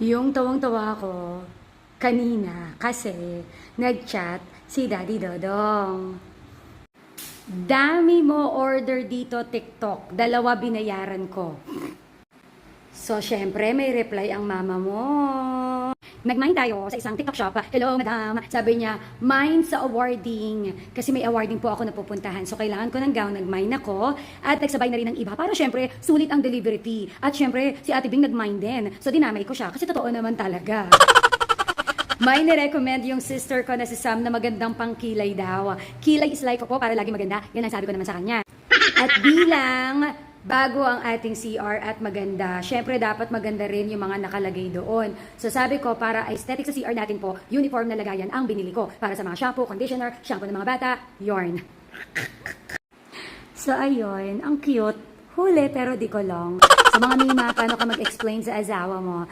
Yung tawang-tawa ako kanina kasi nag-chat si Daddy Dodong. Dami mo order dito TikTok, dalawa binayaran ko. So, syempre, may reply ang mama mo. Nag-mine tayo sa isang TikTok shop. Hello, madam. Sabi niya, mine sa awarding. Kasi may awarding po ako napupuntahan. So, kailangan ko ng gown. Nag-mine ako. At nagsabay na rin ng iba. Para syempre, sulit ang delivery fee. At syempre, si Ate Bing nag-mine din. So, dinamay ko siya. Kasi totoo naman talaga. May nirecommend yung sister ko na si Sam na magandang pangkilay daw. Kilay is life po para lagi maganda. Yan ang sabi ko naman sa kanya. At bilang bago ang ating CR at maganda, syempre dapat maganda rin yung mga nakalagay doon. So sabi ko, para aesthetic sa CR natin po, uniform na lagayan ang binili ko. Para sa mga shampoo, conditioner, shampoo ng mga bata, yarn. So ayun, ang cute. Huli pero di ko long. Sa mga mima, paano ka mag-explain sa asawa mo?